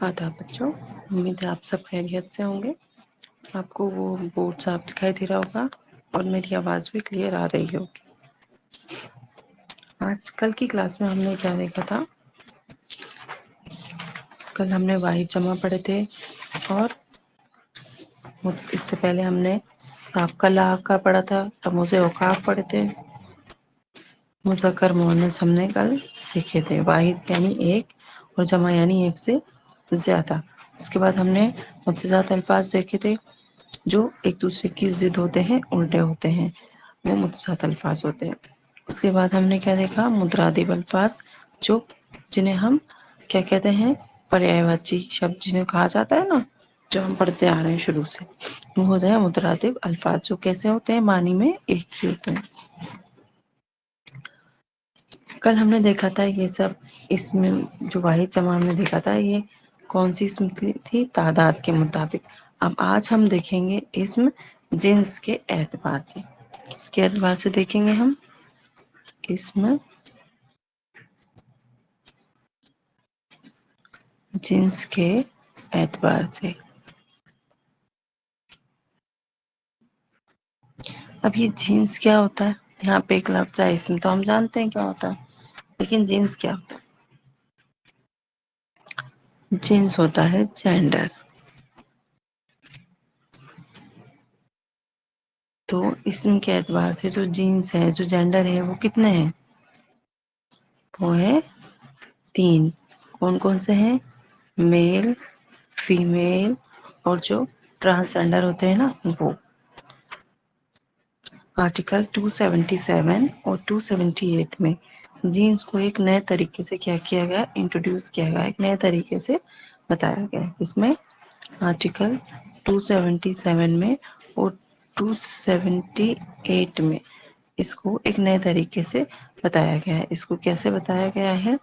آداب بچوں، امید ہے آپ سب خیریت سے ہوں گے۔ آپ کو وہ بورڈ صاف دکھائی دے رہا ہوگا اور میری آواز بھی کلیئر آ رہی ہوگی۔ آج کل کی کلاس میں ہم نے کیا دیکھا تھا؟ کل ہم نے واحد جمع پڑھے تھے اور اس سے پہلے ہم نے سابقہ لاحق کا پڑھا تھا، رموز اوقاف پڑھے تھے، مذکر مؤنث ہم نے کل سیکھے تھے۔ واحد یعنی ایک اور جمع یعنی ایک سے زیادہ۔ اس کے بعد ہم نے متضاد الفاظ دیکھے تھے جو ایک دوسرے کی ضد ہوتے ہیں، الٹے ہوتے ہیں، وہ متضاد الفاظ ہوتے ہیں۔ اس کے بعد ہم نے کیا دیکھا؟ مترادف الفاظ جو جنہیں ہم کیا کہتے ہیں؟ پریائے واچی شبد جنہیں کہا جاتا ہے نا، جو ہم پڑھتے آ رہے ہیں شروع سے، وہ ہوتے ہیں مترادف الفاظ، جو کیسے ہوتے ہیں؟ معنی میں ایک ہی ہوتے ہیں۔ کل ہم نے دیکھا تھا یہ سب، اس میں جو واحد جمع ہم نے دیکھا تھا یہ کون سی اسم تھی؟ تعداد کے مطابق۔ اب آج ہم دیکھیں گے اسم جنس کے اعتبار سے۔ کس کے اعتبار سے دیکھیں گے ہم؟ اسم جنس کے اعتبار سے۔ اب یہ جنس کیا ہوتا ہے؟ یہاں پہ ایک لفظ ہے اسم، تو ہم جانتے ہیں کیا ہوتا ہے، لیکن جنس کیا ہوتا ہے؟ جنس ہوتا ہے جینڈر۔ تو اسم کے اعتبار سے جو جنس ہے، جو جینڈر ہے، وہ کتنے ہیں؟ وہ ہے 3۔ کون کون سے ہیں؟ میل، فیمیل اور جو ٹرانسجینڈر ہوتے ہیں نا، وہ۔ آرٹیکل 277 اور 278 میں جینس کو ایک نئے طریقے سے کیا کیا گیا؟ انٹروڈیوس کیا گیا، ایک نئے طریقے سے بتایا گیا۔ اس میں آرٹیکل 277 میں اور 278 میں اس کو ایک نئے طریقے سے بتایا گیا ہے۔ اس کو کیسے بتایا گیا ہے؟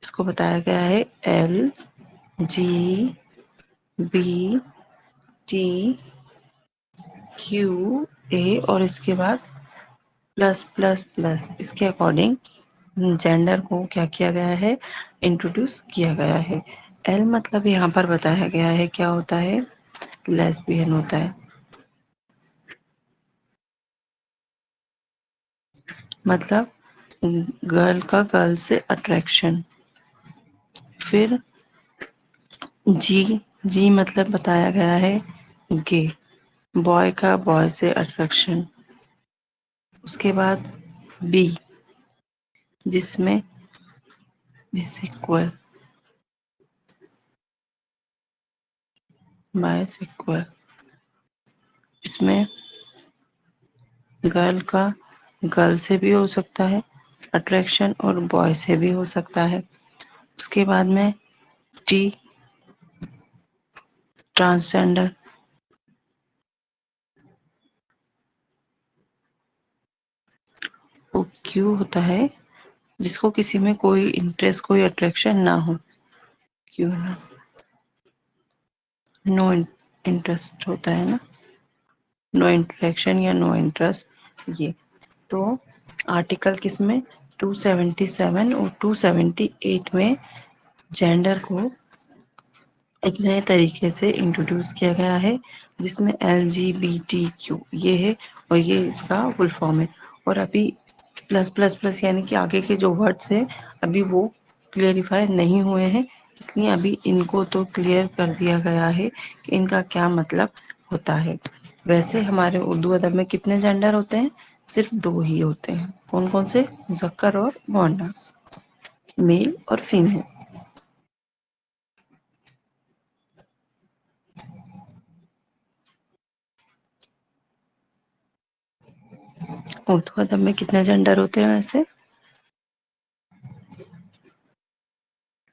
اس کو بتایا گیا ہے LGBTQA اور اس کے بعد پلس پلس پلس، اس کے اکارڈنگ جینڈر کو کیا کیا گیا ہے؟ انٹروڈیوس کیا گیا ہے۔ ایل مطلب یہاں پر بتایا گیا ہے کیا ہوتا ہے؟ لیسبین ہوتا ہے۔ مطلب گرل کا گرل سے اٹریکشن۔ پھر جی مطلب بتایا گیا ہے گے، بوائے کا بوائے سے اٹریکشن۔ اس کے بعد بی، جس میں بائسیکوئل، اس میں گرل کا گرل سے بھی ہو سکتا ہے اٹریکشن اور بوائے سے بھی ہو سکتا ہے۔ اس کے بعد میں ٹی، ٹرانسجینڈر۔ وہ کیو ہوتا ہے جس کو کسی میں کوئی انٹرسٹ، کوئی اٹریکشن نہ ہو، کیوں نہ، نو انٹرسٹ ہوتا ہے نا، نو انٹریکشن یا نو انٹرسٹ۔ یہ تو آرٹیکل کس میں؟ 277 اور 278 میں جینڈر کو ایک نئے طریقے سے انٹروڈیوس کیا گیا ہے، جس میں LGBTQ یہ ہے اور یہ اس کا فل فارم ہے۔ اور ابھی پلس پلس پلس یعنی کہ آگے کے جو ورڈز ہیں ابھی وہ کلیئریفائی نہیں ہوئے ہیں، اس لیے ابھی ان کو تو کلیئر کر دیا گیا ہے کہ ان کا کیا مطلب ہوتا ہے۔ ویسے ہمارے اردو ادب میں کتنے جینڈر ہوتے ہیں؟ صرف 2 ہی ہوتے ہیں۔ کون کون سے؟ مذکر اور مؤنث، میل اور فیمیل۔ اردو ادب میں کتنے جینڈر ہوتے ہیں ویسے؟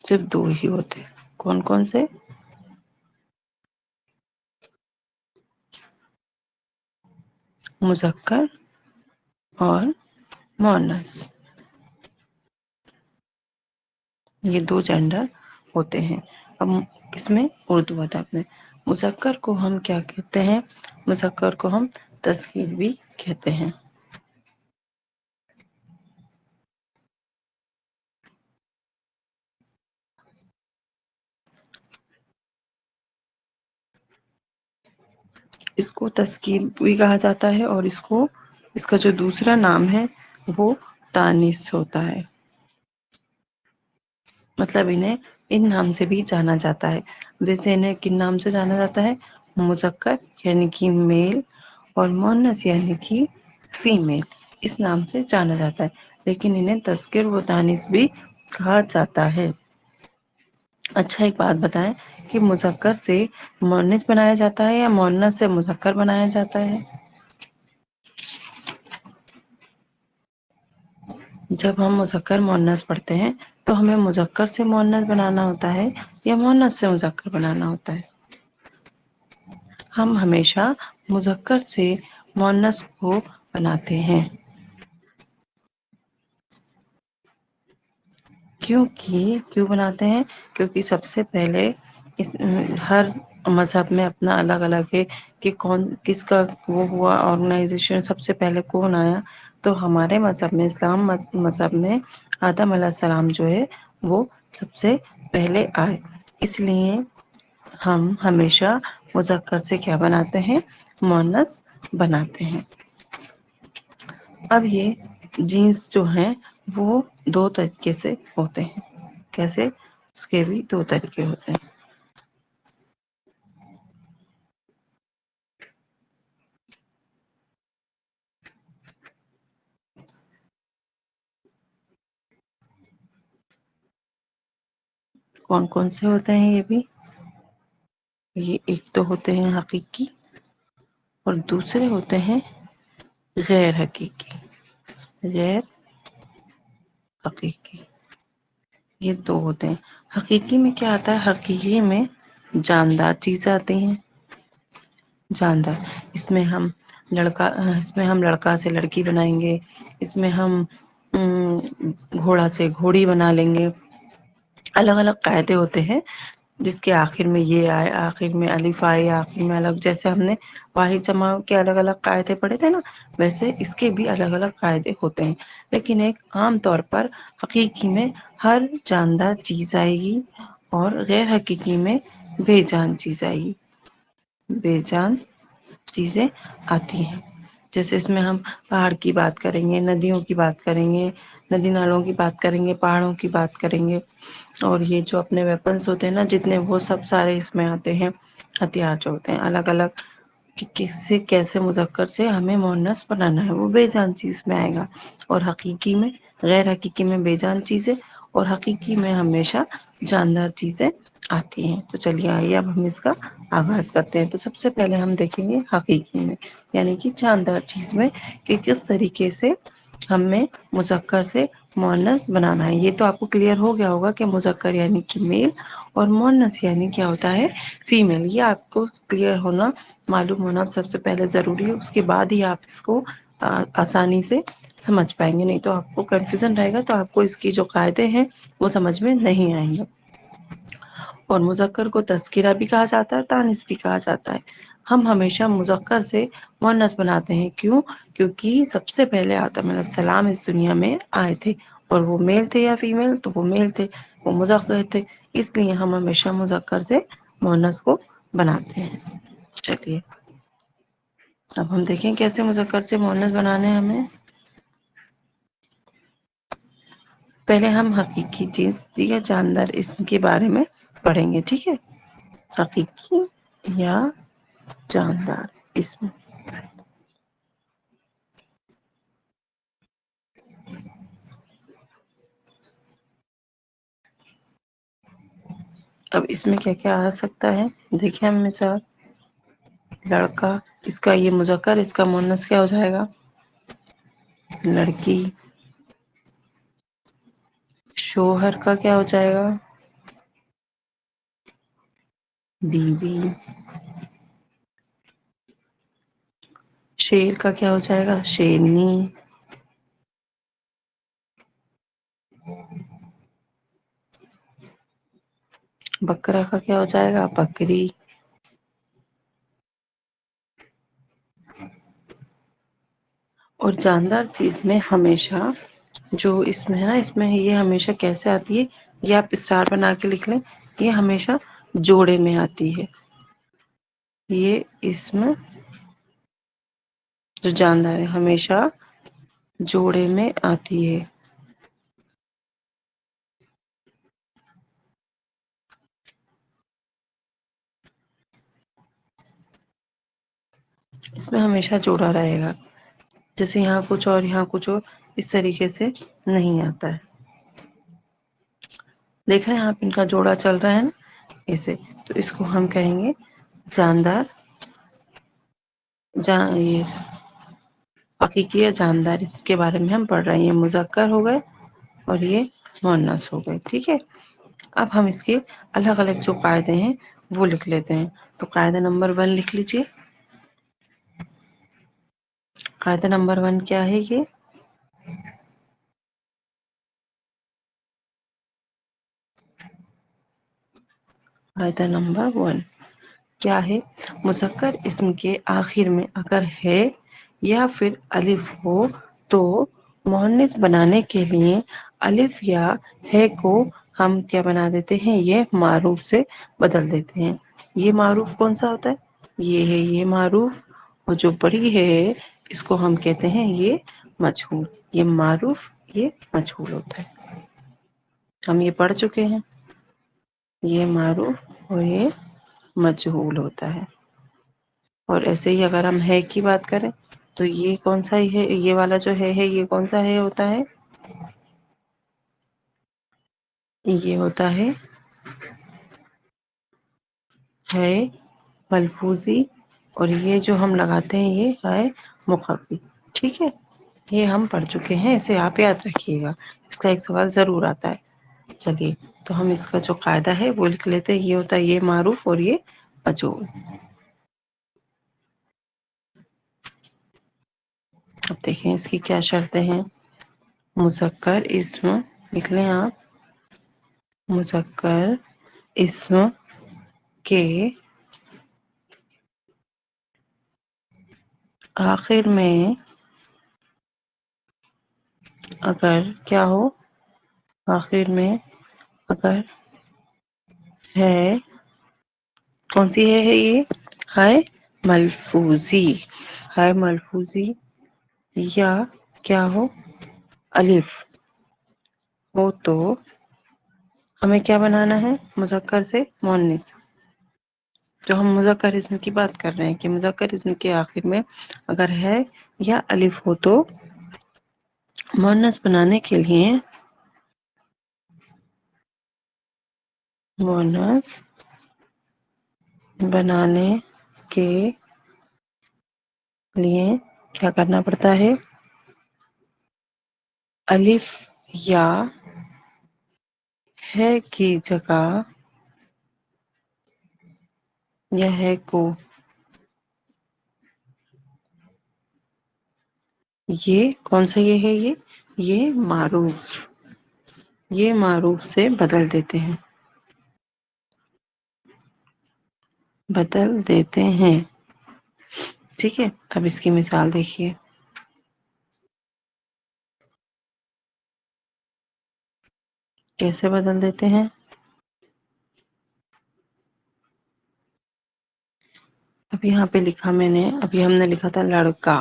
صرف 2 ہی ہوتے ہیں۔ کون کون سے؟ مذکر اور مؤنث، یہ 2 جینڈر ہوتے ہیں۔ اب اس میں اردو ادب میں مذکر کو ہم کیا کہتے ہیں؟ مذکر کو ہم تذکیر بھی کہتے ہیں۔ اس کو تذکیر بھی کہا جاتا ہے، اور اس کا جو دوسرا نام ہے وہ تانیث ہوتا ہے، مطلب انہیں ان نام سے بھی جانا جاتا ہے۔ جیسے انہیں کن نام سے جانا جاتا ہے؟ مذکر یعنی کہ میل، اور مؤنث یعنی کہ فیمیل، اس نام سے جانا جاتا ہے، لیکن انہیں تذکر و تانیث بھی کہا جاتا ہے۔ اچھا ایک بات بتائیں کہ مذکر سے مؤنث بنایا جاتا ہے یا مؤنث سے مذکر بنایا جاتا ہے؟ جب ہم مذکر مؤنث پڑھتے ہیں تو ہمیں مذکر سے مؤنث بنانا ہوتا ہے یا مؤنث سے مذکر بنانا ہوتا ہے؟ ہم ہمیشہ مذکر سے مؤنث کو بناتے ہیں، کیوں بناتے ہیں؟ کیونکہ سب سے پہلے ہر مذہب میں اپنا الگ الگ ہے کہ کس کا وہ ہوا آرگنائزیشن، سب سے پہلے کون آیا؟ تو ہمارے مذہب میں، اسلام مذہب میں، آدم علیہ السلام جو ہے وہ سب سے پہلے آئے، اس لیے ہم ہمیشہ مذکر سے کیا بناتے ہیں؟ مؤنث بناتے ہیں۔ اب یہ جینس جو ہیں وہ دو طریقے سے ہوتے ہیں، کیسے؟ اس کے بھی دو طریقے ہوتے ہیں۔ کون کون سے ہوتے ہیں یہ بھی؟ یہ ایک تو ہوتے ہیں حقیقی، اور دوسرے ہوتے ہیں غیر حقیقی، غیر حقیقی، یہ دو ہوتے ہیں۔ حقیقی میں کیا آتا ہے؟ حقیقی میں جاندار چیزیں آتی ہیں، جاندار، اس میں ہم لڑکا سے لڑکی بنائیں گے، اس میں ہم گھوڑا سے گھوڑی بنا لیں گے، الگ الگ قاعدے ہوتے ہیں جس کے آخر میں یہ آئے، آخر میں الف آئے، آخر میں الگ، جیسے ہم نے واحد جمع کے الگ الگ قاعدے پڑھے تھے نا، ویسے اس کے بھی الگ الگ قاعدے ہوتے ہیں، لیکن ایک عام طور پر حقیقی میں ہر جاندار چیز آئے گی، اور غیر حقیقی میں بے جان چیز آئے گی، بے جان چیزیں آتی ہیں۔ جیسے اس میں ہم پہاڑ کی بات کریں گے، ندیوں کی بات کریں گے، ندی نالوں کی بات کریں گے، پہاڑوں کی بات کریں گے، اور یہ جو اپنے ویپنس ہوتے ہیں نا جتنے، وہ سب سارے اس میں آتے ہیں، ہتھیار جو ہوتے ہیں الگ الگ، کہ کس سے کیسے مذکر سے ہمیں مؤنث بنانا ہے، وہ بے جان چیز میں آئے گا، اور حقیقی میں، غیر حقیقی میں بے جان چیزیں، اور حقیقی میں ہمیشہ جاندار چیزیں آتی ہیں۔ تو چلیے آئیے اب ہم اس کا آغاز کرتے ہیں۔ تو سب سے پہلے ہم دیکھیں گے حقیقی میں، یعنی کہ جاندار چیز میں، کہ کس طریقے سے ہمیں مذکر سے مؤنث بنانا ہے۔ یہ تو آپ کو کلیئر ہو گیا ہوگا کہ مذکر یعنی کہ میل، اور مؤنث یعنی کیا ہوتا ہے؟ فیمیل۔ یہ آپ کو کلیئر ہونا، معلوم ہونا سب سے پہلے ضروری ہے، اس کے بعد ہی آپ اس کو آسانی سے سمجھ پائیں گے، نہیں تو آپ کو کنفیوژن رہے گا، تو آپ کو اس کی جو قاعدے ہیں وہ سمجھ میں نہیں آئیں گے۔ اور مذکر کو تذکرہ بھی کہا جاتا ہے، تانیث بھی کہا جاتا ہے۔ ہم ہمیشہ مذکر سے مؤنث بناتے ہیں، کیوں؟ کیونکہ سب سے پہلے آدم علیہ السلام اس دنیا میں آئے تھے، اور وہ میل تھے یا فیمیل؟ تو وہ میل تھے، وہ مذکر تھے، اس لیے ہم ہمیشہ مذکر سے مؤنث کو بناتے ہیں۔ چلیے اب ہم دیکھیں کیسے مذکر سے مؤنث بنانے ہیں ہمیں۔ پہلے ہم حقیقی چیز یا جاندار اسم کے بارے میں پڑھیں گے، ٹھیک ہے؟ حقیقی یا جاندار اسم۔ اب اس میں کیا کیا آ سکتا ہے؟ دیکھیں ہم مثال، لڑکا، اس کا یہ مذکر، اس کا مؤنث کیا ہو جائے گا؟ لڑکی۔ شوہر کا کیا ہو جائے گا؟ بیوی۔ شیر کا کیا ہو جائے گا؟ شیرنی۔ بکرا کا کیا ہو جائے گا؟ بکری۔ اور جاندار چیز میں ہمیشہ جو اس میں ہے نا، اس میں یہ ہمیشہ کیسے آتی ہے؟ یہ آپ اسٹار بنا کے لکھ لیں، یہ ہمیشہ جوڑے میں آتی ہے، یہ اسم جو جاندار ہے ہمیشہ جوڑے میں آتی ہے. اس میں ہمیشہ جوڑا رہے گا. جیسے یہاں کچھ اور یہاں کچھ اور اس طریقے سے نہیں آتا ہے. دیکھ رہے ہیں آپ ان کا جوڑا چل رہا ہے نا اسے. تو اس کو ہم کہیں گے جاندار یہ حقیقی یا جاندار اس کے بارے میں ہم پڑھ رہے ہیں. یہ مذکر ہو گئے اور یہ مؤنث ہو گئے. ٹھیک ہے. اب ہم اس کے الگ الگ جو قاعدے ہیں وہ لکھ لیتے ہیں. تو قاعدہ نمبر 1 لکھ لیجیے. قاعدہ نمبر 1 کیا ہے یہ؟ قاعدہ نمبر 1 کیا ہے؟ مذکر اسم کے آخر میں اگر ہے یا پھر الف ہو تو مؤنث بنانے کے لیے الف یا ہے کو ہم کیا بنا دیتے ہیں؟ یہ معروف سے بدل دیتے ہیں. یہ معروف کون سا ہوتا ہے؟ یہ ہے یہ معروف. اور جو بڑی ہے اس کو ہم کہتے ہیں یہ مجہول. یہ معروف یہ مجہول ہوتا ہے. ہم یہ پڑھ چکے ہیں. یہ معروف اور یہ مجہول ہوتا ہے. اور ایسے ہی اگر ہم ہے کی بات کریں تو یہ کون سا ہے؟ یہ والا جو ہے یہ کون سا ہے ہوتا ہے؟ یہ ہوتا ہے ہے ملفوظی. اور یہ جو ہم لگاتے ہیں یہ ہے مخفی. ٹھیک ہے. یہ ہم پڑھ چکے ہیں. اسے آپ یاد رکھیے گا. اس کا ایک سوال ضرور آتا ہے. چلیے تو ہم اس کا جو قاعدہ ہے وہ لکھ لیتے ہیں. یہ ہوتا ہے یہ معروف اور یہ مجہول. اب دیکھیں اس کی کیا شرطیں ہیں. مذکر اسم لکھ لیں آپ. مذکر اسم کے آخر میں اگر کیا ہو؟ آخر میں اگر ہے. کون سی ہے یہ؟ ہے ملفوظی. ہے ملفوظی یا کیا ہو الف ہو تو ہمیں کیا بنانا ہے؟ مذکر سے مؤنث. جو ہم مذکر اسم کی بات کر رہے ہیں کہ مذکر اسم کے آخر میں اگر ہے یا الف ہو تو مؤنث بنانے کے لیے مؤنث بنانے کے لیے کیا کرنا پڑتا ہے؟ الف یا ہے کی جگہ یا ہے کو یہ کون سا یہ ہے؟ یہ معروف. یہ معروف سے بدل دیتے ہیں. بدل دیتے ہیں. ٹھیک ہے. اب اس کی مثال دیکھیے. کیسے بدل دیتے ہیں؟ اب یہاں پہ لکھا میں نے ابھی ہم نے لکھا تھا لڑکا.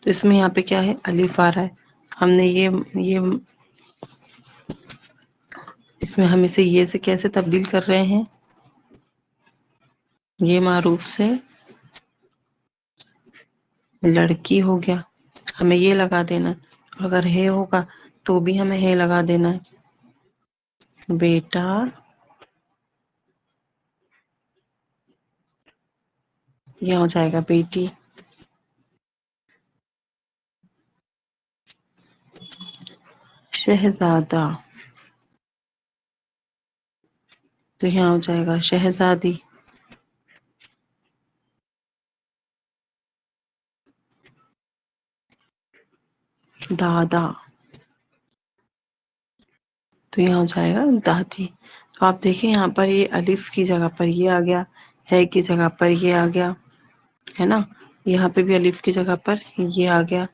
تو اس میں یہاں پہ کیا ہے؟ الف آ رہا ہے. ہم نے یہ اس میں ہم اسے یہ سے کیسے تبدیل کر رہے ہیں؟ یہ معروف سے لڑکی ہو گیا. ہمیں یہ لگا دینا. اگر ہے ہوگا تو بھی ہمیں ہے لگا دینا ہے. بیٹا یہ ہو جائے گا بیٹی. شہزادہ تو یہاں ہو جائے گا شہزادی. دادا تو یہاں ہو جائے گا دادی. تو آپ دیکھیں یہاں پر یہ الف کی جگہ پر یہ آ گیا. ہے کی جگہ پر یہ آ گیا ہے نا. یہاں پہ بھی الف کی جگہ پر یہ آ گیا.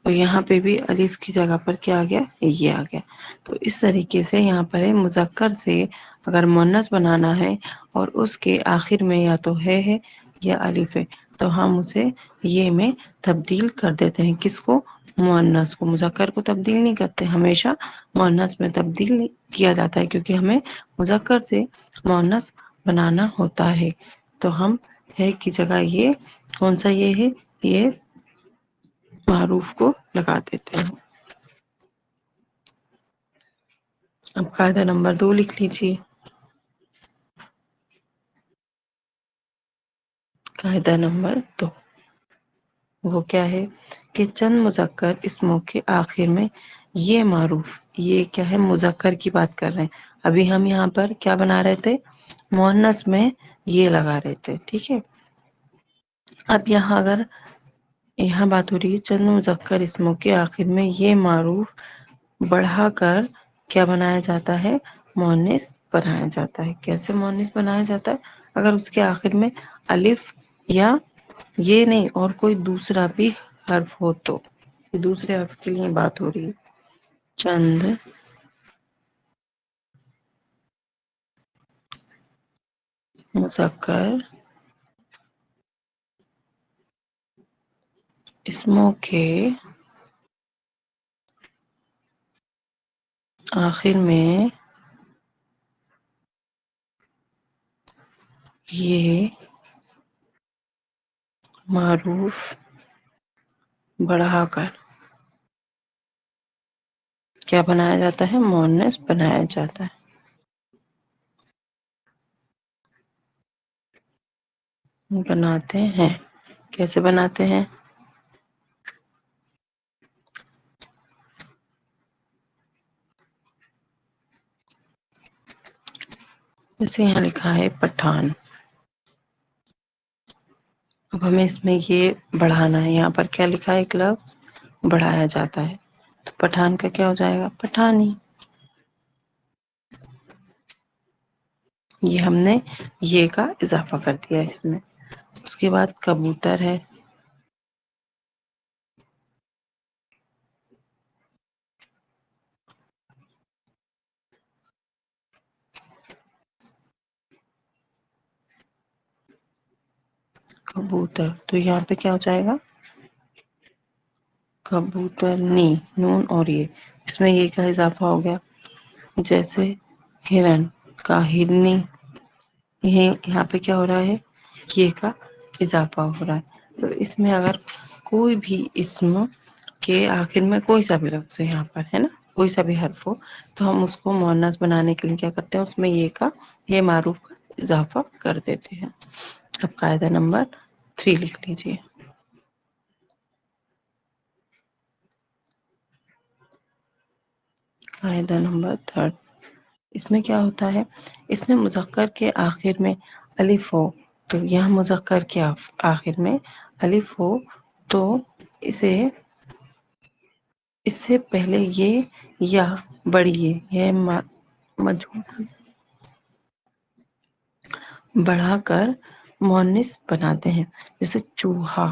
اور یہاں پہ بھی الف کی جگہ پر کیا آ گیا؟ یہ آ گیا. تو اس طریقے سے یہاں پر مذکر سے اگر مؤنث بنانا ہے اور اس کے آخر میں یا تو ہے یا الف ہے تو ہم اسے یہ میں تبدیل کر دیتے ہیں. کس کو؟ مؤنث کو. مذکر کو تبدیل نہیں کرتے، ہمیشہ مؤنث میں تبدیل کیا جاتا ہے کیونکہ ہمیں مذکر سے مؤنث بنانا ہوتا ہے. تو ہم ہے کی جگہ یہ کون سا یہ ہے؟ یہ معروف کو لگا دیتے ہیں. اب قاعدہ نمبر 2 لکھ لیجیے. قاعدہ نمبر 2 وہ کیا ہے کہ چند مذکر اسموں کے آخر میں یہ معروف، یہ کیا ہے؟ مذکر کی بات کر رہے ہیں. ابھی ہم یہاں پر کیا بنا رہے تھے؟ مؤنث میں یہ لگا رہے تھے. ٹھیک ہے. اب یہاں اگر یہاں بات ہو رہی ہے چند مذکر اسموں کے آخر میں یہ معروف بڑھا کر کیا بنایا جاتا ہے؟ مؤنث بنایا جاتا ہے. کیسے مؤنث بنایا جاتا ہے؟ اگر اس کے آخر میں الف یا یہ نہیں اور کوئی دوسرا بھی حرف ہو تو. دوسرے حرف کے لیے بات ہو رہی ہے. چند مذکر اسموں کے آخر میں یہ معروف بڑھا کر کیا بنایا جاتا ہے؟ مؤنث بنایا جاتا ہے. بناتے ہیں. کیسے بناتے ہیں؟ جیسے یہاں لکھا ہے پٹھان. اب ہمیں اس میں یہ بڑھانا ہے. یہاں پر کیا لکھا ہے؟ ایک لفظ بڑھایا جاتا ہے. تو پٹھان کا کیا ہو جائے گا؟ پٹھانی. یہ ہم نے یہ کا اضافہ کر دیا ہے اس میں. اس کے بعد کبوتر ہے. کبوتر. تو یہاں پہ کیا ہو جائے گا؟ کبوترنی. نون اور یہ اس میں یہ کا اضافہ ہو گیا. جیسے ہرن کا ہرنی. یہ یہاں پہ کیا ہو رہا ہے؟ یہ کا اضافہ ہو رہا ہے. تو اس میں اگر کوئی بھی اسم کے آخر میں کوئی سا بھی لفظ یہاں پر ہے نا، کوئی سا بھی حرف ہو تو ہم اس کو مؤنث بنانے کے لیے کیا کرتے ہیں؟ اس میں یہ کا یہ معروف کا اضافہ کر دیتے ہیں. اب قاعدہ نمبر 3 لکھ لیجیے. قاعدہ نمبر 3 اس میں کیا ہوتا ہے؟ اس میں مذکر کے آخر میں الف ہو تو یہاں مذکر کے آخر میں الف ہو تو اسے اس سے پہلے یہ یا بڑی یہ مجھول بڑھا کر مؤنث بناتے ہیں. جیسے چوہا،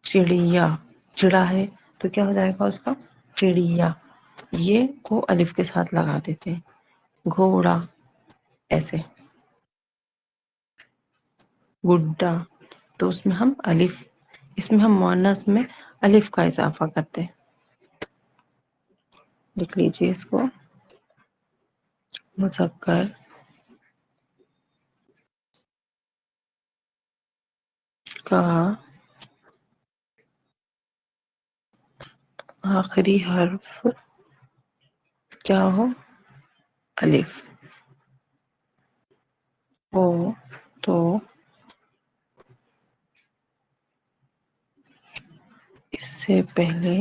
چڑیا. چڑا ہے تو کیا ہو جائے گا اس کا؟ چڑیا. یہ کو الف کے ساتھ لگا دیتے ہیں. گھوڑا ایسے. گڈا. تو اس میں ہم الف، اس میں ہم مؤنث میں الف کا اضافہ کرتے ہیں. لکھ لیجیے اس کو. مذکر کا آخری حرف کیا ہو؟ الف ہو تو اس سے پہلے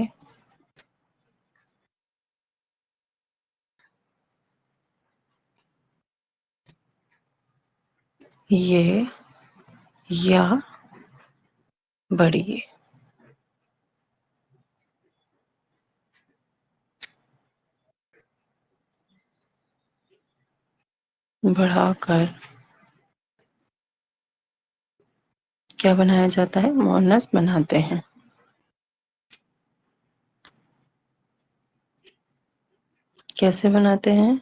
یہ یا بڑی. بڑھا کر کیا بنایا جاتا ہے؟ مؤنث بناتے ہیں. کیسے بناتے ہیں؟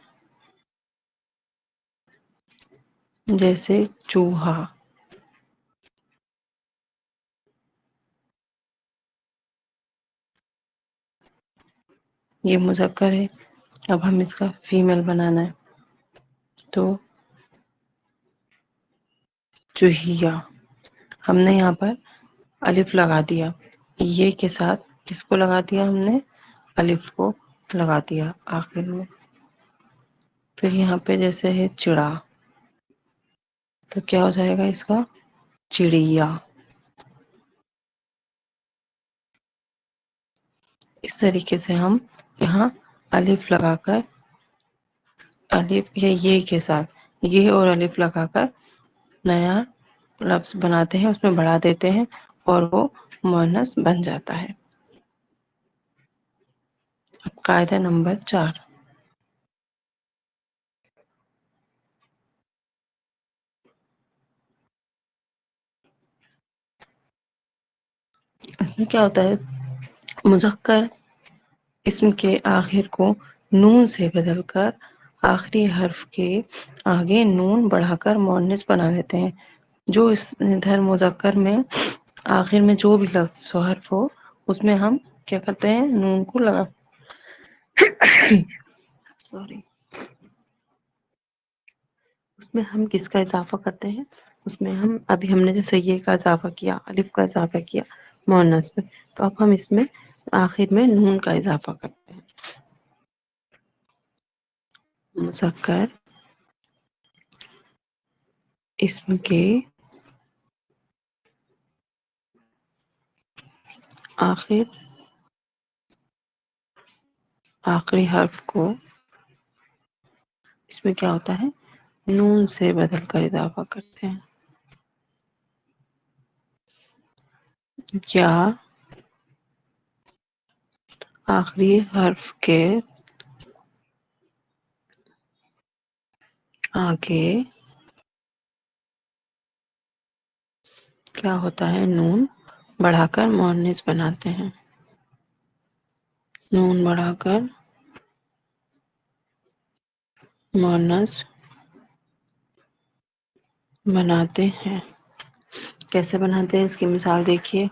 جیسے چوہا. یہ مذکر ہے، اب ہم اس کا فیمیل بنانا ہے، تو چوہیا، ہم نے یہاں پر الف لگا دیا، یہ کے ساتھ کس کو لگا دیا ہم نے؟ الف کو لگا دیا آخر میں۔ پھر یہاں پہ جیسے ہے چڑا، تو کیا ہو جائے گا اس کا؟ چڑیا۔ اس طریقے سے ہم یہاں الف لگا کر، الف یا یہ کے ساتھ یہ اور الف لگا کر نیا لفظ بناتے ہیں، اس میں بڑھا دیتے ہیں اور وہ مؤنث بن جاتا ہے۔ اب قاعدہ نمبر 4، اس میں کیا ہوتا ہے؟ مذکر اسم کے آخر کو نون سے بدل کر آخری حرف کے آگے نون بڑھا کر مؤنث بنا دیتے ہیں۔ جو اس ادھر مذکر میں آخر میں جو بھی لفظ و حرف ہو، اس میں ہم کیا کرتے ہیں؟ نون کو لگا سوری، اس میں ہم کس کا اضافہ کرتے ہیں؟ اس میں ہم ابھی ہم نے جیسے یہ کا اضافہ کیا، الف کا اضافہ کیا مؤنث میں، تو اب ہم اس میں آخر میں نون کا اضافہ کرتے ہیں۔ مذکر اسم کے آخری حرف کو اس میں کیا ہوتا ہے؟ نون سے بدل کر اضافہ کرتے ہیں، یا آخری حرف کے آگے کیا ہوتا ہے؟ نون بڑھا کر مؤنث بناتے ہیں، نون بڑھا کر مؤنث بناتے ہیں۔ کیسے بناتے ہیں اس کی مثال دیکھیے۔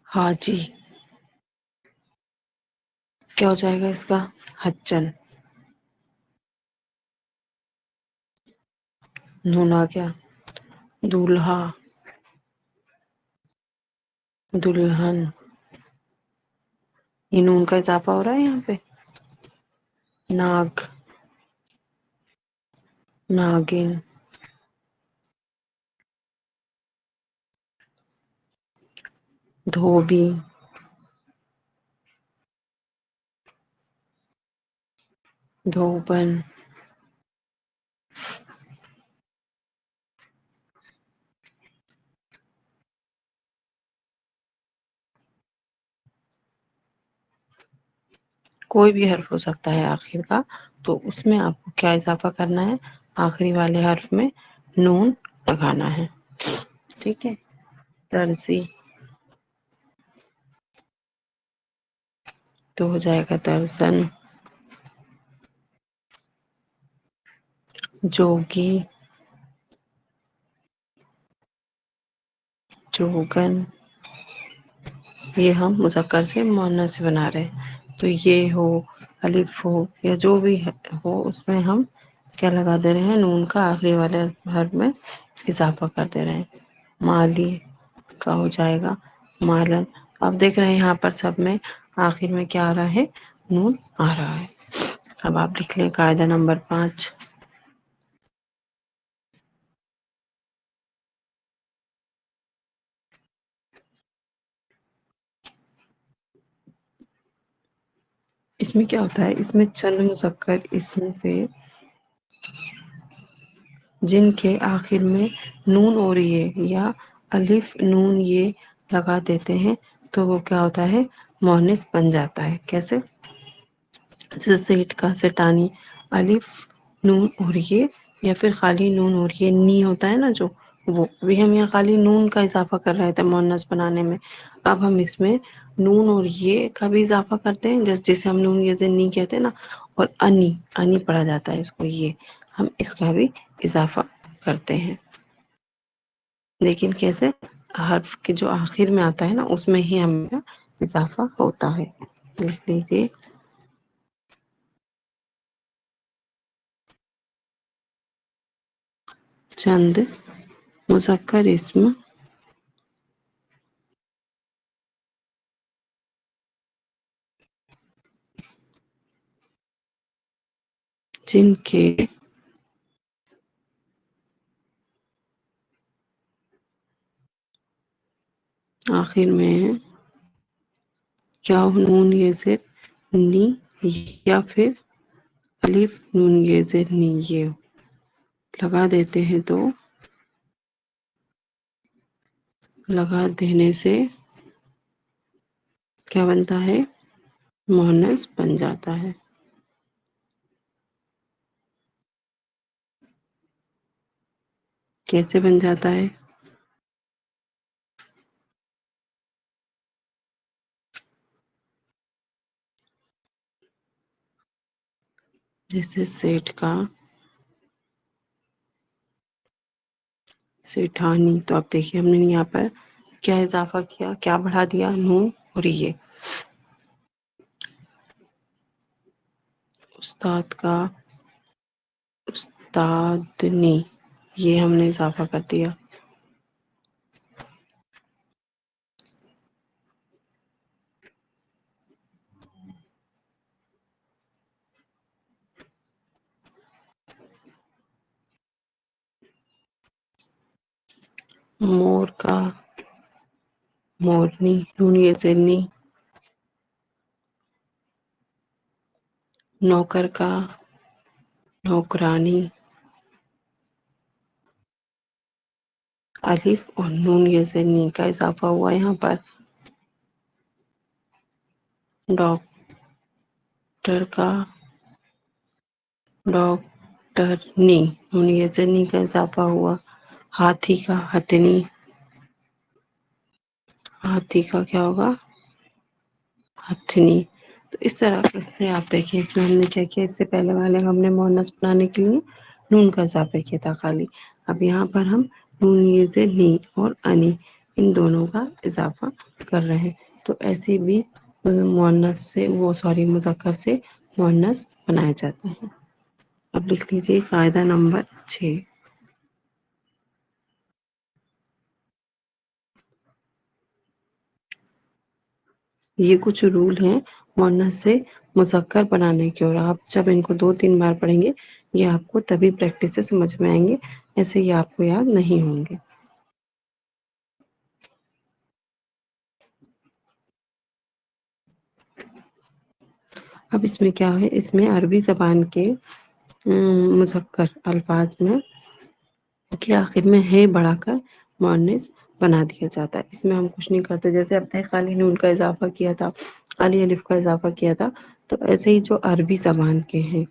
حاجی، کیا ہو جائے گا اس کا؟ حجن۔ نون آ گیا۔ دولہا، دلہن، یہ نون کا اضافہ ہو رہا ہے یہاں پہ۔ ناگ، ناگن، دھوبی، دھوبن، کوئی بھی حرف ہو سکتا ہے آخر کا، تو اس میں آپ کو کیا اضافہ کرنا ہے؟ آخری والے حرف میں نون لگانا ہے، ٹھیک ہے۔ درزی، تو ہو جائے گا درزن۔ جوگی، جوگن، یہ ہم مذکر سے مؤنث سے بنا رہے ہیں، تو یہ ہو، الف ہو، یا جو بھی ہو، اس میں ہم کیا لگا دے رہے ہیں؟ نون کا آخری والے حرف میں اضافہ کر دے رہے ہیں۔ مالی کا ہو جائے گا مالن۔ اب دیکھ رہے ہیں یہاں پر سب میں آخر میں کیا آ رہا ہے؟ نون آ رہا ہے۔ اب آپ لکھ لیں قاعدہ نمبر 5۔ اس میں کیا ہوتا ہے؟ اس میں چند مذکر اسم سے جن کے آخر میں نون اور یہ یا الف نون یہ لگا دیتے ہیں، تو وہ کیا ہوتا ہے؟ مؤنث بن جاتا ہے۔ کیسے؟ جیسے سیٹ کا سیٹانی، الف نون اور یہ، یا پھر خالی نون اور یہ نی ہوتا ہے نا جو، وہ بھی ہم یہاں خالی نون کا اضافہ کر رہے تھے مؤنث بنانے میں، اب ہم اس میں نون اور یہ کا بھی اضافہ کرتے ہیں، جیسے ہم نون یہ سے نی کہتے ہیں نا، اور انی، انی پڑھا جاتا ہے اس کو، یہ ہم اس کا بھی اضافہ کرتے ہیں. لیکن کیسے؟ حرف کے جو آخر میں آتا ہے نا اس میں ہی ہمیں اضافہ ہوتا ہے. لکھ لیجیے چند مذکر اسم جن کے آخر میں کیا نون یہ زیر نی یا پھر الف نون یہ زیر نی یہ لگا دیتے ہیں تو لگا دینے سے کیا بنتا ہے؟ مؤنث بن جاتا ہے. کیسے بن جاتا ہے؟ جیسے سیٹھ کا سیٹھانی. تو اب دیکھیے ہم نے یہاں پر کیا اضافہ کیا، کیا بڑھا دیا؟ نون اور یہ. استاد کا استادنی یہ ہم نے اضافہ کر دیا. مور کا مورنی نون یہ زیر نی. نوکر کا نوکرانی. الف اور نون یہ زیر نی کا اضافہ ہوا یہاں پر. ڈاکٹر کا ڈاکٹرنی نون یہ زیر نی کا اضافہ ہوا. ہاتھی کا ہتھنی. ہاتھی کا کیا ہوگا؟ ہتھنی. تو اس طرح سے آپ دیکھیں کہ ہم نے کیا کیا. اس سے پہلے والے ہم نے مؤنث بنانے کے لیے نون کا اضافہ کیا تھا خالی. اب یہاں پر ہم نون یہ زیر نی اور انی ان دونوں کا اضافہ کر رہے ہیں. تو ایسے بھی مؤنث سے مذکر سے مؤنث بنائے جاتے ہیں. اب لکھ لیجیے قاعدہ نمبر 6. یہ کچھ رول ہیں مؤنث سے مذکر بنانے کے، اور آپ جب ان کو 2-3 بار پڑھیں گے یہ آپ کو تبھی پریکٹس سے سمجھ میں آئیں گے، ایسے یہ آپ کو یاد نہیں ہوں گے. اب اس میں کیا ہے؟ اس میں عربی زبان کے مذکر الفاظ میں کے آخر میں ہے بڑھا کر مؤنث بنا دیا جاتا ہے. اس میں ہم کچھ نہیں کرتے. جیسے اب نے خالی نون کا اضافہ کیا تھا، خالی الف کا اضافہ کیا تھا، تو ایسے ہی جو عربی زبان کے ہیں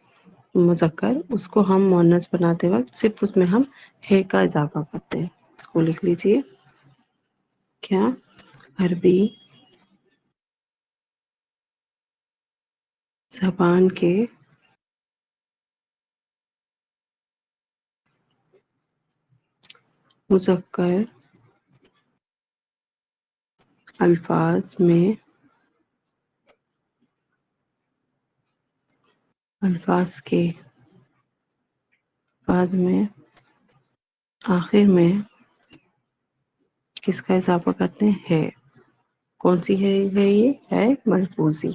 مذکر اس کو ہم مؤنث بناتے وقت صرف اس میں ہم ہے کا اضافہ کرتے ہیں. اس کو لکھ لیجیے کیا؟ عربی زبان کے مذکر الفاظ میں بعد میں آخر میں کس کا اضافہ کرتے ہیں؟ ہے. کون سی ہے یہ ہے ملفوظی.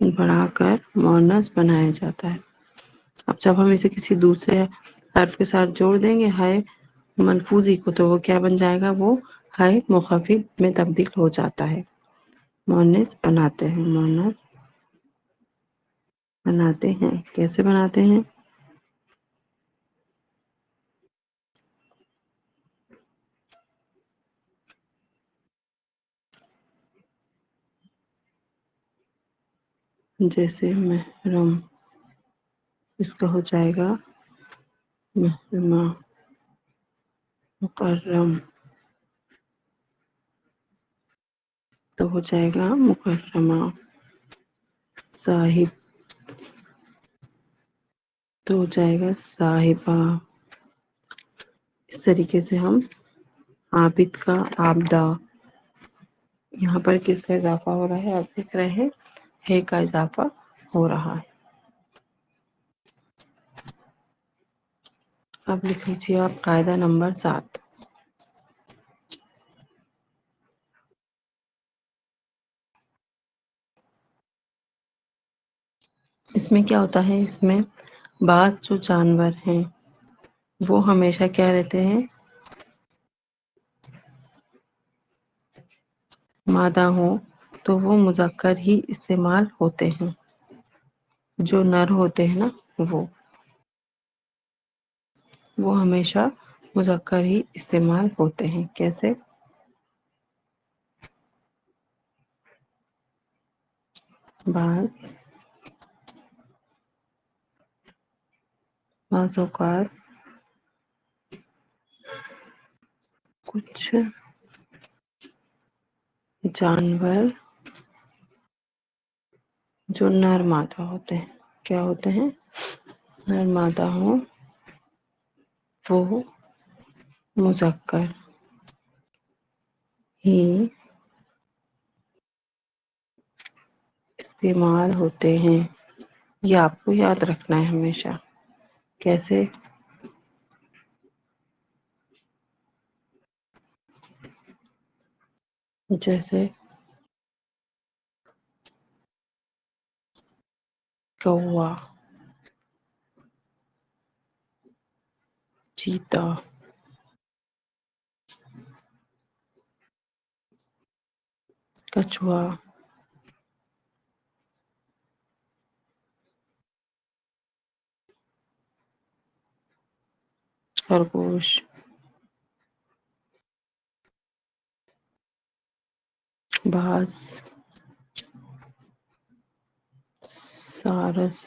بڑھا کر مؤنث بنایا جاتا ہے. اب جب ہم اسے کسی دوسرے حرف کے ساتھ جوڑ دیں گے ہے ملفوظی کو، تو وہ کیا بن جائے گا؟ وہ ہے مخفف میں تبدیل ہو جاتا ہے. مؤنث بناتے ہیں. مؤنث بناتے ہیں. کیسے بناتے ہیں؟ جیسے محرم، اس کا ہو جائے گا محرمہ. مکرم تو ہو جائے گا مکرمہ. صاحب تو ہو جائے گا صاحبہ. اس طریقے سے ہم عابد کا آبدہ. یہاں پر کس کا اضافہ ہو رہا ہے آپ دیکھ رہے ہیں ہے کا اضافہ ہو رہا ہے. اب لکھ لیجیے آپ قاعدہ نمبر 7. اس میں کیا ہوتا ہے، اس میں بعض جو جانور ہیں وہ ہمیشہ کیا رہتے ہیں، مادہ ہوں تو وہ مذکر ہی استعمال ہوتے ہیں. جو نر ہوتے ہیں نا وہ ہمیشہ مذکر ہی استعمال ہوتے ہیں. کیسے؟ بعض اوقات کچھ جانور جو نر مادہ ہوتے ہیں، کیا ہوتے ہیں، نر مادہ ہوں وہ مذکر ہی استعمال ہوتے ہیں. یہ آپ کو یاد رکھنا ہے ہمیشہ. کیسے؟ جیسے کوا، چیتا، کچھوا، خرگوش، باز، سارس،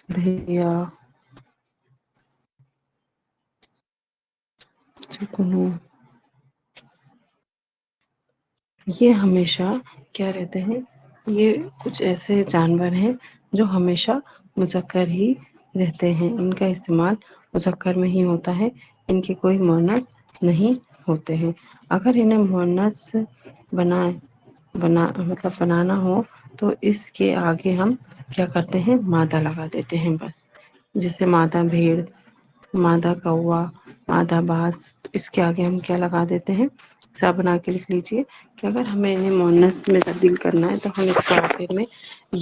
بھیڑیا، جگنو، یہ ہمیشہ کیا رہتے ہیں، یہ کچھ ایسے جانور ہیں جو ہمیشہ مذکر ہی رہتے ہیں. ان کا استعمال مذکر میں ہی ہوتا ہے. ان کے کوئی مؤنث نہیں ہوتے ہیں. اگر انہیں مؤنث بنانا ہو تو اس کے آگے ہم کیا کرتے ہیں، مادہ لگا دیتے ہیں بس. جیسے مادہ بھیڑ، مادہ کوا، مادہ باز. تو اس کے آگے ہم کیا لگا دیتے ہیں، سا بنا کے لکھ لیجیے کہ اگر ہمیں انہیں مؤنث میں تبدیل کرنا ہے تو ہم اس کے آخر میں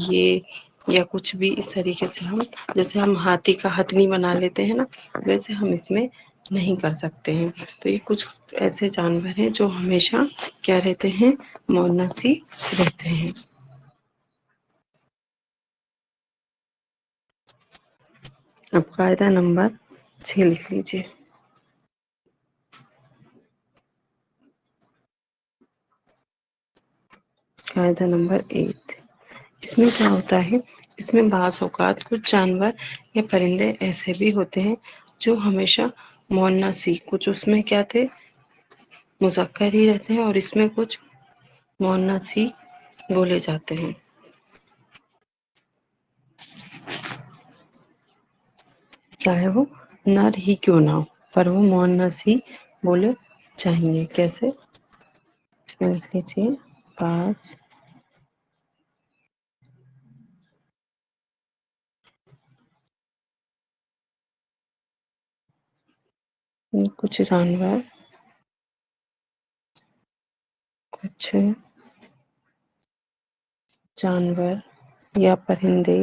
یہ یا کچھ بھی اس طریقے سے ہم، جیسے ہم ہاتھی کا ہتھنی بنا لیتے ہیں نا، ویسے ہم اس میں نہیں کر سکتے ہیں. تو یہ کچھ ایسے جانور ہیں جو ہمیشہ کیا رہتے ہیں، مؤنث ہی رہتے ہیں. اب قاعدہ نمبر 6 لکھ لیجیے. قاعدہ نمبر 8. اس میں کیا ہوتا ہے، اس میں بعض اوقات کچھ جانور یا پرندے ایسے بھی ہوتے ہیں جو ہمیشہ مؤنث ہی، کچھ اس میں کیا تھے، مذکر ہی رہتے ہیں، اور اس میں کچھ مؤنث ہی بولے جاتے ہیں. چاہے وہ نر ہی کیوں نہ ہو، پر وہ مؤنث ہی بولے چاہیے. کیسے؟ اس میں لکھ لیجیے بعض کچھ جانور، کچھ جانور یا پرندے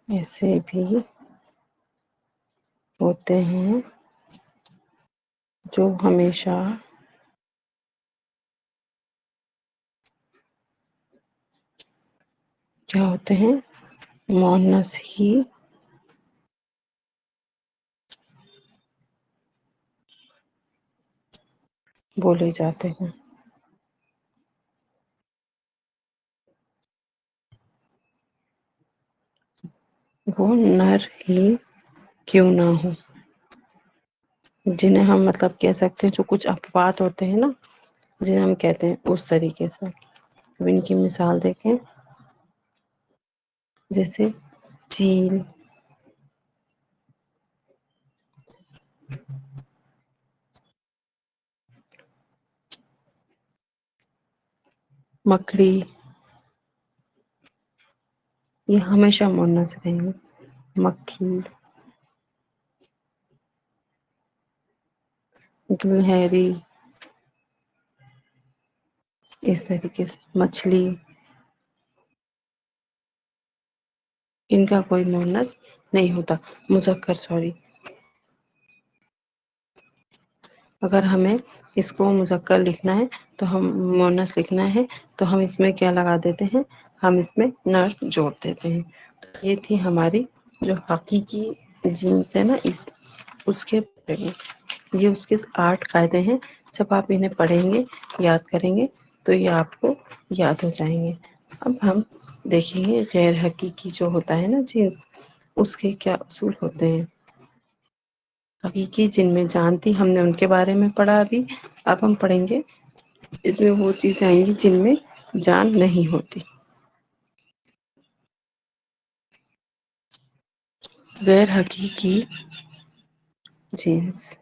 ایسے بھی ہوتے ہیں جو ہمیشہ کیا ہوتے ہیں، مؤنث ہی بولے جاتے ہیں. وہ نر ہی کیوں نہ ہو. جنہیں ہم مطلب کہہ سکتے ہیں جو کچھ افوات ہوتے ہیں نا، جنہیں ہم کہتے ہیں اس طریقے سے. اب ان کی مثال دیکھیں، جیسے چیل، مکڑی، یہ ہمیشہ مونس رہیں گے. مکھی، گلہری، اس طریقے سے مچھلی، ان کا کوئی مونس نہیں ہوتا. مذکر سوری، اگر ہمیں اس کو مذکر لکھنا ہے تو ہم مونس لکھنا ہے تو ہم اس میں کیا لگا دیتے ہیں، ہم اس میں نر جوڑ دیتے ہیں. تو یہ تھی ہماری جو حقیقی جنس ہے نا، اس کے بارے میں. یہ اس کے 8 قاعدے ہیں. جب آپ انہیں پڑھیں گے، یاد کریں گے تو یہ آپ کو یاد ہو جائیں گے. اب ہم دیکھیں گے غیر حقیقی جو ہوتا ہے نا جنس، اس کے کیا اصول ہوتے ہیں. حقیقی جن میں جان تھی، ہم نے ان کے بارے میں پڑھا ابھی. اب ہم پڑھیں گے اس میں وہ چیزیں آئیں گی جن میں جان نہیں ہوتی. غیر حقیقی جنس،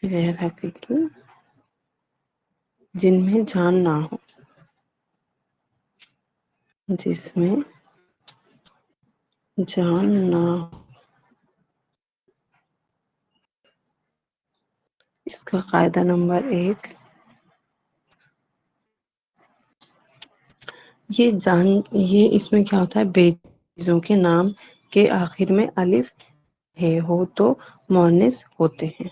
غیر حقیقی جن میں جان نہ ہو، جس میں جان نہ ہو. اس کا قاعدہ نمبر 1، یہ اس میں کیا ہوتا ہے، بے چیزوں کے نام کے آخر میں الف ہے ہو تو مؤنث ہوتے ہیں.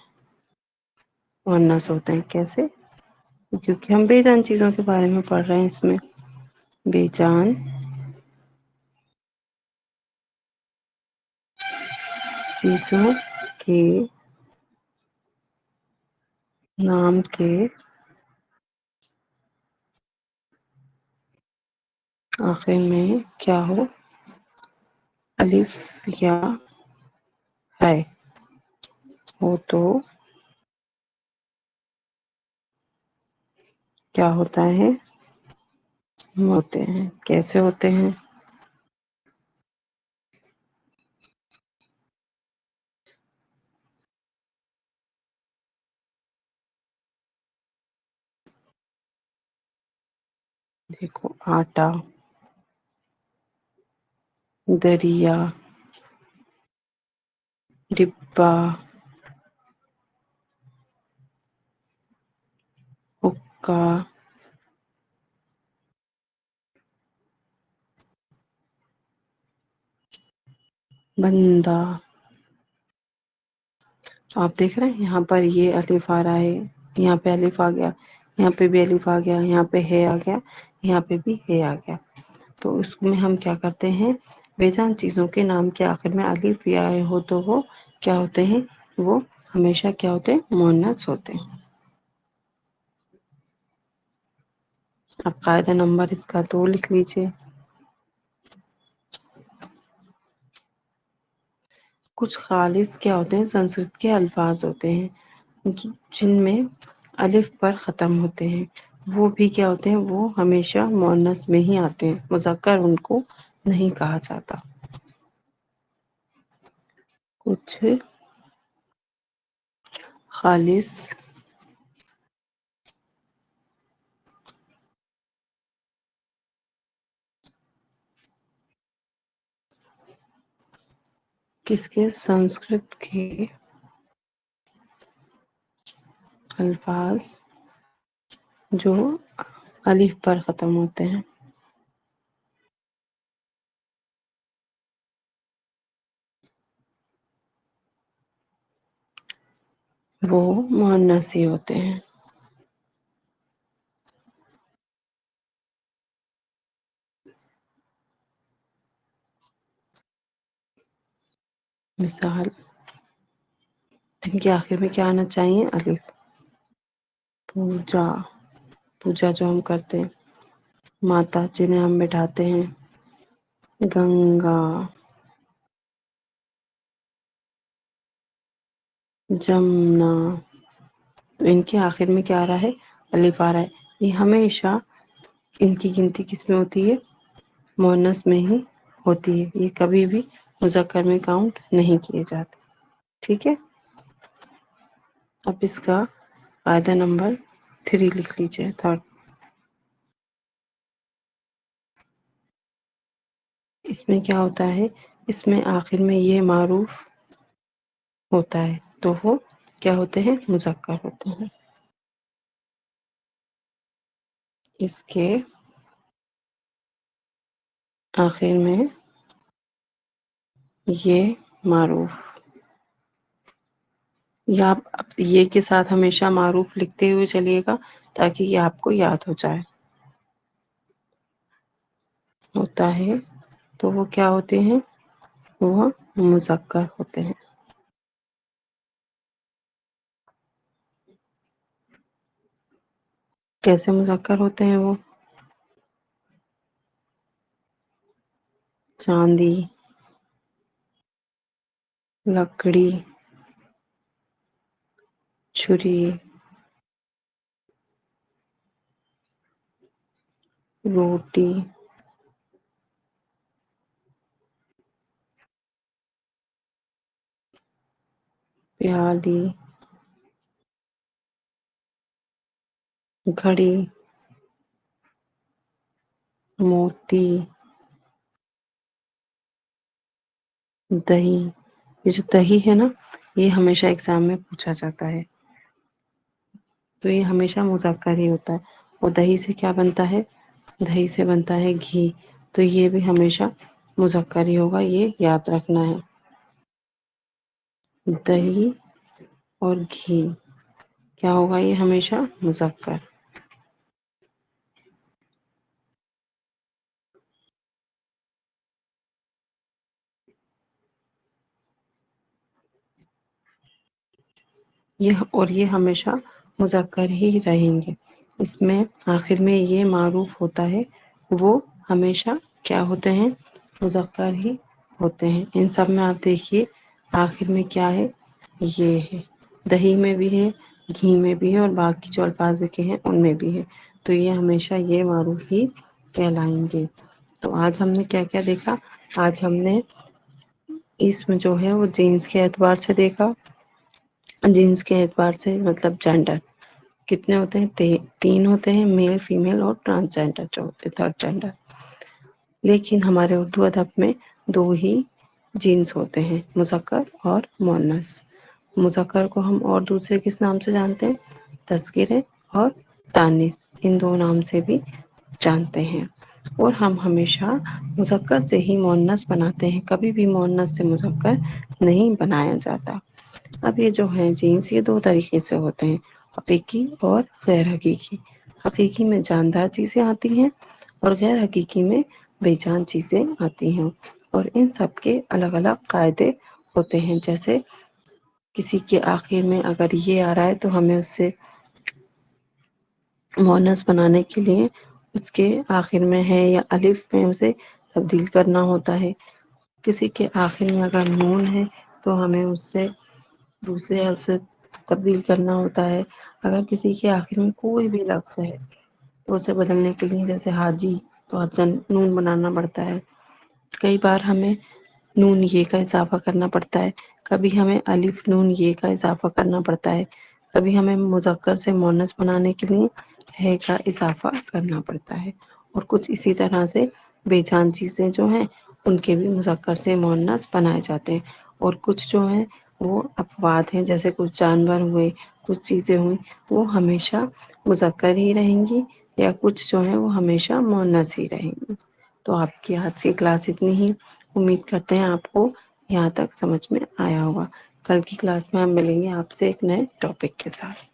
مؤنث ہوتے ہیں کیسے؟ کیونکہ ہم بے جان چیزوں کے بارے میں پڑھ رہے ہیں. اس میں بے جان چیزوں کے نام کے آخر میں کیا ہو، الف یا ہے ہو تو کیا ہوتا ہے، ہوتے ہیں. کیسے ہوتے ہیں؟ دیکھو، آٹا، دریا، ڈبہ، حقہ، بندہ. آپ دیکھ رہے ہیں یہاں پر یہ الف آ رہا ہے، یہاں پہ الف آ گیا، یہاں پہ بھی الف آ گیا، یہاں پہ ہے آ گیا، یہاں پہ بھی ہے آ گیا. تو اس میں ہم کیا کرتے ہیں، بے جان چیزوں کے نام کے آخر میں الف یا ہے ہو تو وہ کیا ہوتے ہیں، وہ ہمیشہ کیا ہوتے ہیں، مؤنث ہوتے ہیں. اب قاعدہ نمبر اس کا 2 لکھ لیجئے. کچھ خالص کیا ہوتے ہیں، سنسکرت کے الفاظ ہوتے ہیں جن میں الف پر ختم ہوتے ہیں. وہ بھی کیا ہوتے ہیں، وہ ہمیشہ مؤنث میں ہی آتے ہیں، مذکر ان کو نہیں کہا جاتا. کچھ خالص کس کے، سنسکرت کے الفاظ جو الف پر ختم ہوتے ہیں، وہ مؤنث ہی ہوتے ہیں. مثال، جن کے آخر میں کیا آنا چاہیے، الف. پوجا، پوجا جو ہم کرتے ہیں. ماتا، جنہیں ہم بٹھاتے ہیں. گنگا، جمنا، ان کے آخر میں کیا آ رہا ہے؟ الف آ رہا ہے۔ یہ ہمیشہ ان کی گنتی کس میں ہوتی ہے؟ مؤنث میں ہی ہوتی ہے، یہ کبھی بھی مذکر میں کاؤنٹ نہیں کیے جاتے، ٹھیک ہے۔ اب اس کا قاعدہ نمبر 3 لکھ لیجیے، تھرڈ۔ اس میں کیا ہوتا ہے؟ اس میں آخر میں یہ معروف ہوتا ہے تو وہ کیا ہوتے ہیں؟ مذکر ہوتے ہیں۔ اس کے آخر میں یہ معروف، یا آپ یہ کے ساتھ ہمیشہ معروف لکھتے ہوئے چلیے گا تاکہ یہ آپ کو یاد ہو جائے، ہوتا ہے تو وہ کیا ہوتے ہیں؟ وہ مذکر ہوتے ہیں۔ کیسے مذکر ہوتے ہیں وہ؟ چاندی، لکڑی، چھری، روٹی، پیالی، گھڑی، موتی، دہی۔ یہ جو دہی ہے نا، یہ ہمیشہ ایگزام میں پوچھا جاتا ہے، تو یہ ہمیشہ مذکر ہی ہوتا ہے۔ اور دہی سے کیا بنتا ہے؟ دہی سے بنتا ہے گھی، تو یہ بھی ہمیشہ مذکر ہی ہوگا، یہ یاد رکھنا ہے۔ دہی اور گھی کیا ہوگا؟ یہ ہمیشہ مذکر۔ یہ ہمیشہ مذکر ہی رہیں گے۔ اس میں آخر میں یہ معروف ہوتا ہے، وہ ہمیشہ کیا ہوتے ہیں؟ مذکر ہی ہوتے ہیں۔ ان سب میں آپ دیکھیے آخر میں کیا ہے؟ یہ ہے، دہی میں بھی ہے، گھی میں بھی ہے، اور باقی جو الفاظ لکھے ہیں ان میں بھی ہے، تو یہ ہمیشہ یہ معروف ہی کہلائیں گے۔ تو آج ہم نے کیا کیا دیکھا؟ آج ہم نے اس میں جو ہے وہ جنس کے اعتبار سے دیکھا، جنس کے اعتبار سے مطلب جینڈر کتنے ہوتے ہیں؟ 3 ہوتے ہیں، میل، فیمیل اور ٹرانسجینڈر جو ہوتے ہیں، تھرڈ جینڈر۔ لیکن ہمارے اردو ادب میں 2 ہی جنس ہوتے ہیں، مذکر اور مؤنث۔ مذکر کو ہم اور دوسرے کس نام سے جانتے ہیں؟ تذکیر اور تانیث، ان 2 نام سے بھی جانتے ہیں۔ اور ہم ہمیشہ مذکر سے ہی مؤنث بناتے ہیں، کبھی بھی مؤنث سے مذکر نہیں بنایا جاتا۔ اب یہ جو ہیں جنس، یہ 2 طریقے سے ہوتے ہیں، حقیقی اور غیر حقیقی۔ حقیقی میں جاندار چیزیں آتی ہیں اور غیر حقیقی میں بے جان چیزیں آتی ہیں، اور ان سب کے الگ الگ قاعدے ہوتے ہیں۔ جیسے کسی کے آخر میں اگر یہ آ رہا ہے تو ہمیں اس سے مؤنث بنانے کے لیے اس کے آخر میں ہے یا الف میں اسے تبدیل کرنا ہوتا ہے۔ کسی کے آخر میں اگر نون ہے تو ہمیں اس سے دوسرے حرف سے تبدیل کرنا ہوتا ہے۔ اگر کسی کے آخر میں کوئی بھی لفظ ہے تو اسے بدلنے کے لیے، جیسے حاجی تو حجن نون بنانا پڑتا ہے۔ کئی بار ہمیں نون یہ کا اضافہ کرنا پڑتا ہے، کبھی ہمیں الف نون یہ کا اضافہ کرنا پڑتا ہے، کبھی ہمیں مذکر سے مؤنث بنانے کے لیے ہے کا اضافہ کرنا پڑتا ہے، اور کچھ اسی طرح سے بے جان چیزیں جو ہیں ان کے بھی مذکر سے مؤنث بنائے جاتے ہیں۔ اور کچھ جو ہیں وہ افواد ہیں، جیسے کچھ جانور ہوئے، کچھ چیزیں ہوئی، وہ ہمیشہ مذکر ہی رہیں گی، یا کچھ جو ہیں وہ ہمیشہ مؤنث ہی رہیں گی۔ تو آپ کی آج کی کلاس اتنی ہی، امید کرتے ہیں آپ کو یہاں تک سمجھ میں آیا ہوگا۔ کل کی کلاس میں ہم ملیں گے آپ سے ایک نئے ٹاپک کے ساتھ۔